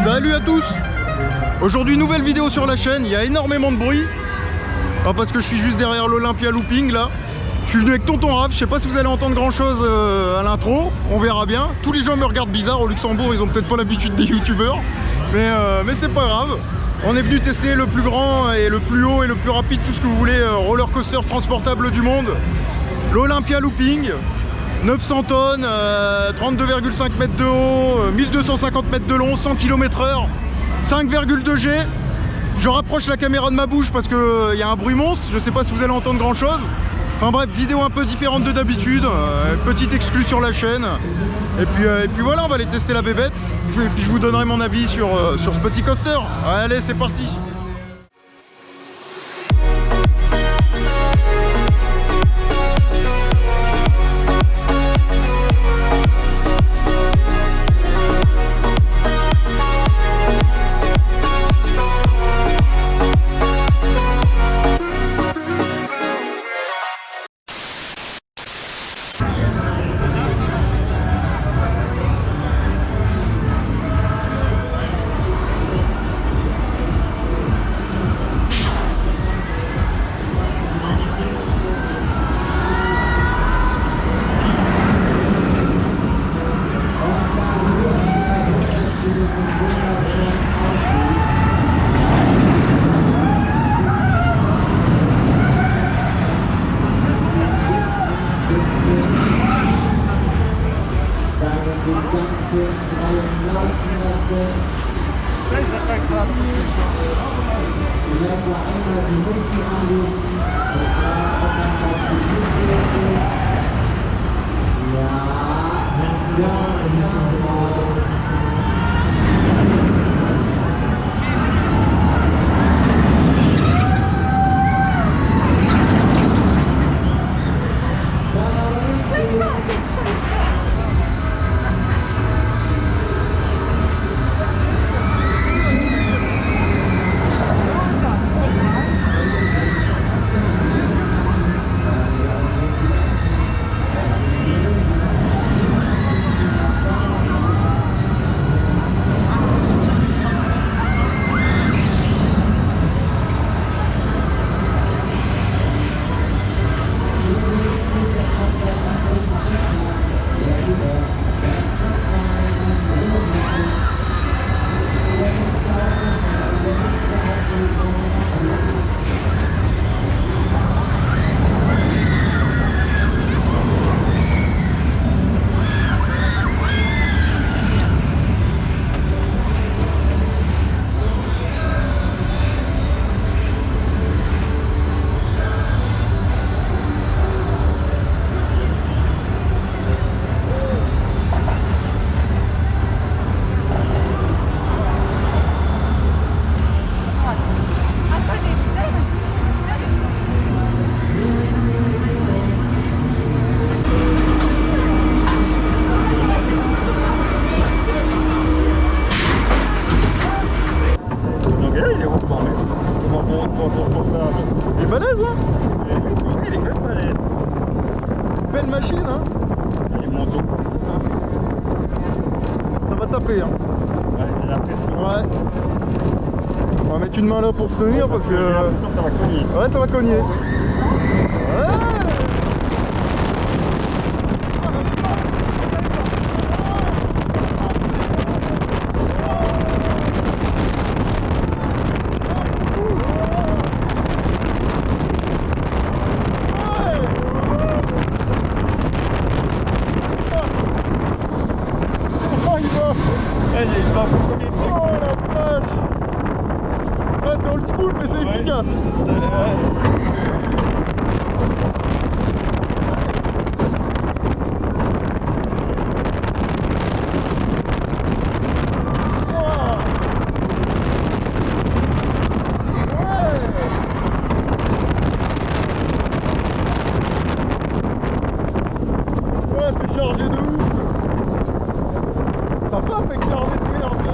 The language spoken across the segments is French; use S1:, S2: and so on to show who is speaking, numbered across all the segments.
S1: Salut à tous. Aujourd'hui nouvelle vidéo sur la chaîne, il y a énormément de bruit. Pas parce que je suis juste derrière l'Olympia Looping là. Je suis venu avec Tonton Raph, je sais pas si vous allez entendre grand chose à l'intro, on verra bien. Tous les gens me regardent bizarre au Luxembourg, ils ont peut-être pas l'habitude des youtubeurs. Mais c'est pas grave. On est venu tester le plus grand et le plus haut et le plus rapide, tout ce que vous voulez, roller coaster transportable du monde. L'Olympia Looping. 900 tonnes, 32,5 mètres de haut, 1250 mètres de long, 100 km/h, 5,2 G. Je rapproche la caméra de ma bouche parce qu'il y a un bruit monstre, je sais pas si vous allez entendre grand chose. Enfin bref, vidéo un peu différente de d'habitude, petite exclue sur la chaîne. Et puis voilà, on va aller tester la bébête. Et puis je vous donnerai mon avis sur ce petit coaster. Allez, c'est parti. Il est balèze, hein?
S2: Il est quand même balèze.
S1: Belle machine, hein?
S2: Il est manteau.
S1: Ça va taper, hein?
S2: Ouais, j'ai l'impression.
S1: Ouais. On va mettre une main là pour se tenir parce que...
S2: J'ai l'impression que ça va cogner.
S1: Ouais, ça va cogner. Ouais. Oh la vache! Ouais, c'est old school mais c'est efficace! Ouais, c'est chargé de ouf! Ça va avec ça en est de merde là!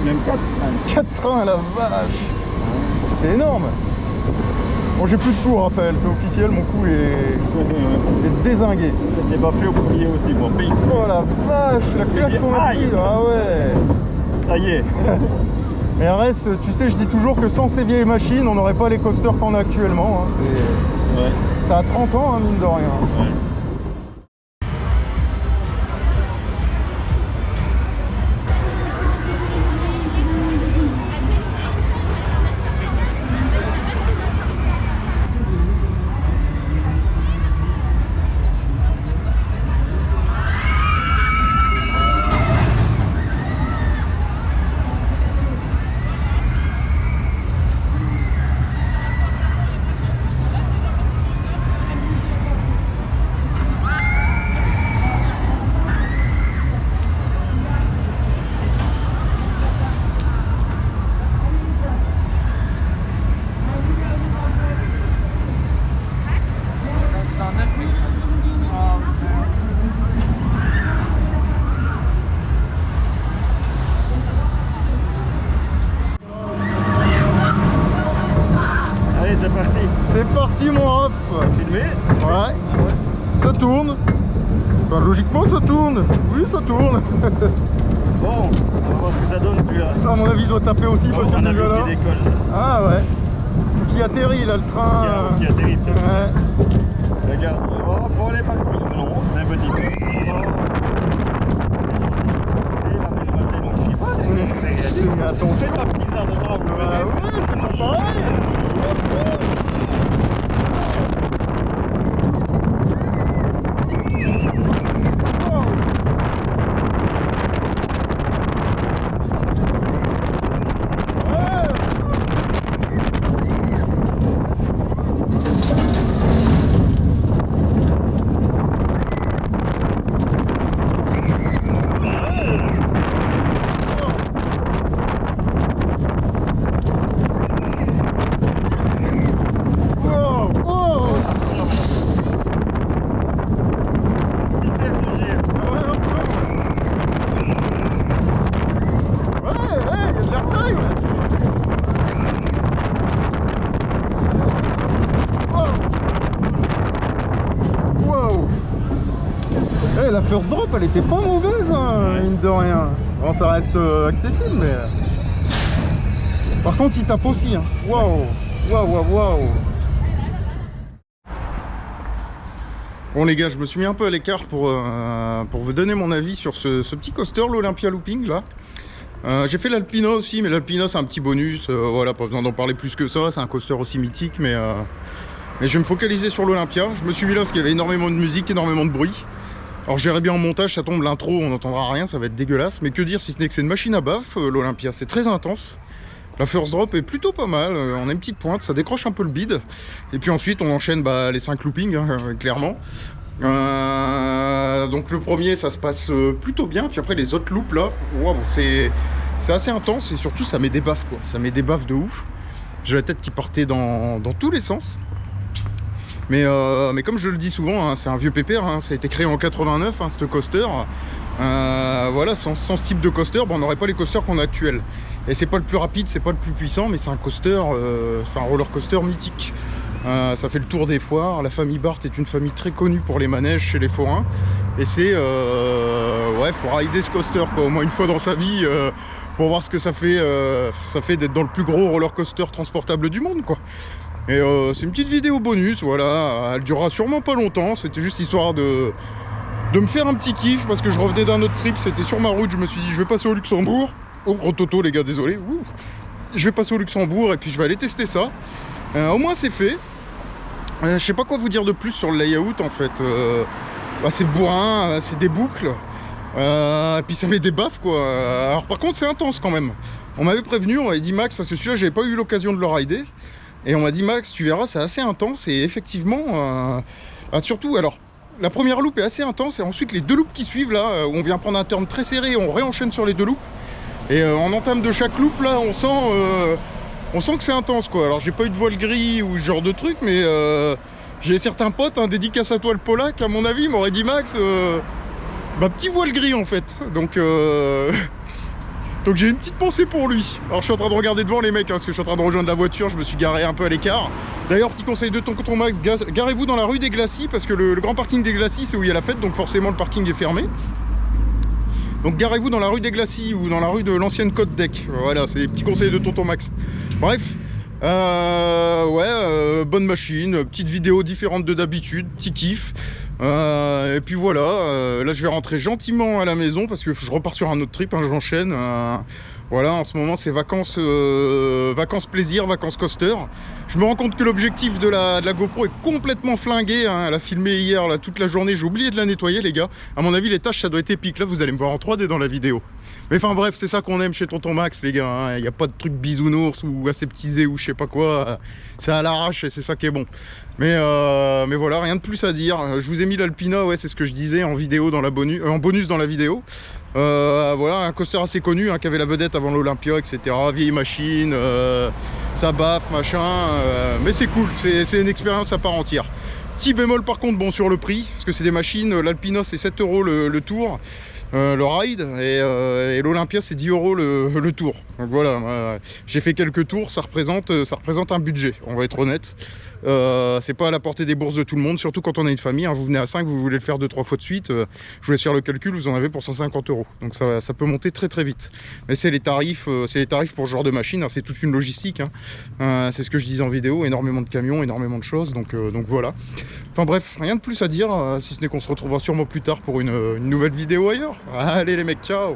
S2: même 4.
S1: 4 trains, la vache. C'est énorme. Bon, j'ai plus de tour, Raphaël, c'est officiel, mon cou est dézingué.
S2: J'ai baffé au premier aussi, bon, bing.
S1: Oh la vache, la claque qu'on a prise. Ah ouais.
S2: Ça y est.
S1: Et RS, tu sais, je dis toujours que sans ces vieilles machines, on n'aurait pas les coasters qu'on a actuellement. Hein.
S2: Ouais.
S1: Ça a 30 ans, hein, mine de rien.
S2: Ouais. Allez, c'est parti.
S1: C'est parti, mon Raph.
S2: Filmé.
S1: Ouais. Ça tourne. Enfin, logiquement, ça tourne. Oui, ça tourne.
S2: Bon, on va voir ce que ça donne celui-là.
S1: À mon avis, il doit taper aussi parce que
S2: on a
S1: déjà
S2: vu
S1: là.
S2: qu'il décolle.
S1: Ah ouais. Qui atterrit là, le train.
S2: Qui atterrit.
S1: Ouais.
S2: Regarde. Oh, bon, elle est partie. Non, c'est un petit peu.
S1: Mais attention.
S2: C'est pas petit ça dedans, vous
S1: Ah
S2: verrez.
S1: ouais, c'est pas pareil. La first drop, elle était pas mauvaise, hein, mine de rien. Bon, ça reste accessible, mais... Par contre, il tape aussi, hein. Waouh. Bon les gars, je me suis mis un peu à l'écart pour vous donner mon avis sur ce petit coaster, l'Olympia Looping, là. J'ai fait l'Alpina aussi, mais l'Alpina c'est un petit bonus, voilà, pas besoin d'en parler plus que ça, c'est un coaster aussi mythique, mais je vais me focaliser sur l'Olympia. Je me suis mis là parce qu'il y avait énormément de musique, énormément de bruit. Alors je verrai bien en montage, ça tombe l'intro, on n'entendra rien, ça va être dégueulasse. Mais que dire si ce n'est que c'est une machine à baffe, l'Olympia, c'est très intense. La first drop est plutôt pas mal, on a une petite pointe, ça décroche un peu le bide. Et puis ensuite on enchaîne les 5 loopings, hein, clairement. Donc le premier ça se passe plutôt bien, puis après les autres loops là, wow, c'est assez intense et surtout ça met des baffes quoi, ça met des baffes de ouf. J'ai la tête qui partait dans tous les sens. Mais comme je le dis souvent, hein, c'est un vieux pépère, hein, ça a été créé en 89, hein, ce coaster. Voilà, sans ce type de coaster, on n'aurait pas les coasters qu'on a actuels. Et c'est pas le plus rapide, c'est pas le plus puissant, mais c'est un coaster, c'est un roller coaster mythique. Ça fait le tour des foires. La famille Barth est une famille très connue pour les manèges chez les forains. Et c'est, ouais, faut rider ce coaster quoi, au moins une fois dans sa vie pour voir ce que ça fait d'être dans le plus gros roller coaster transportable du monde quoi. Et c'est une petite vidéo bonus, voilà, elle durera sûrement pas longtemps, c'était juste histoire de me faire un petit kiff parce que je revenais d'un autre trip, c'était sur ma route, je me suis dit je vais passer au Luxembourg. Oh, gros toto les gars, désolé. Ouh. Je vais passer au Luxembourg et puis je vais aller tester ça. Au moins c'est fait. Je sais pas quoi vous dire de plus sur le layout en fait. C'est bourrin, c'est des boucles. Et puis ça met des baffes quoi. Alors par contre c'est intense quand même. On m'avait prévenu, on m'avait dit Max, parce que celui-là j'avais pas eu l'occasion de le rider. Et on m'a dit Max, tu verras, c'est assez intense. Et effectivement, surtout, alors, la première loop est assez intense. Et ensuite, les deux loops qui suivent, là, où on vient prendre un turn très serré, on réenchaîne sur les deux loops. Et en entame de chaque loop, là, on sent que c'est intense, quoi. Alors, j'ai pas eu de voile gris ou ce genre de truc, mais j'ai certains potes, hein, dédicace à toi le Polac, à mon avis, m'auraient dit Max, petit voile gris, en fait. Donc, Donc j'ai une petite pensée pour lui. Alors je suis en train de regarder devant les mecs, hein, parce que je suis en train de rejoindre la voiture, je me suis garé un peu à l'écart. D'ailleurs, petit conseil de tonton Max, garez-vous dans la rue des Glacis, parce que le grand parking des Glacis, c'est où il y a la fête, donc forcément le parking est fermé. Donc garez-vous dans la rue des Glacis ou dans la rue de l'ancienne Côte d'Ec. Voilà, c'est les petits conseils de tonton Max. Bref, bonne machine, petite vidéo différente de d'habitude, petit kiff. Et puis voilà, là je vais rentrer gentiment à la maison parce que je repars sur un autre trip, hein, j'enchaîne. Voilà, en ce moment c'est vacances, vacances plaisir, vacances coaster. Je me rends compte que l'objectif de la GoPro est complètement flingué, hein. Elle a filmé hier là, toute la journée, j'ai oublié de la nettoyer les gars. À mon avis les tâches ça doit être épique, là vous allez me voir en 3D dans la vidéo. Mais enfin bref, c'est ça qu'on aime chez tonton Max les gars, hein. Il n'y a pas de truc bisounours ou aseptisé ou je sais pas quoi. C'est à l'arrache et c'est ça qui est bon. Mais voilà, rien de plus à dire. Je vous ai mis l'Alpina, ouais c'est ce que je disais en vidéo dans la en bonus dans la vidéo. Voilà, un coaster assez connu, hein, qui avait la vedette avant l'Olympia, etc. Vieille machine, ça baffe, machin, mais c'est cool, c'est une expérience à part entière. Petit bémol par contre, bon, sur le prix, parce que c'est des machines, l'Alpina c'est 7 € le tour, le ride, et l'Olympia c'est 10 € le tour. Donc voilà, j'ai fait quelques tours, ça représente un budget, on va être honnête. C'est pas à la portée des bourses de tout le monde, surtout quand on a une famille, hein. Vous venez à 5, vous voulez le faire 2-3 fois de suite, je vous laisse faire le calcul, vous en avez pour 150 €. Donc ça peut monter très très vite. Mais c'est les tarifs pour ce genre de machine, hein. C'est toute une logistique, hein. C'est ce que je disais en vidéo, énormément de camions, énormément de choses, donc voilà. Enfin bref, rien de plus à dire, si ce n'est qu'on se retrouvera sûrement plus tard pour une nouvelle vidéo ailleurs. Allez les mecs, ciao!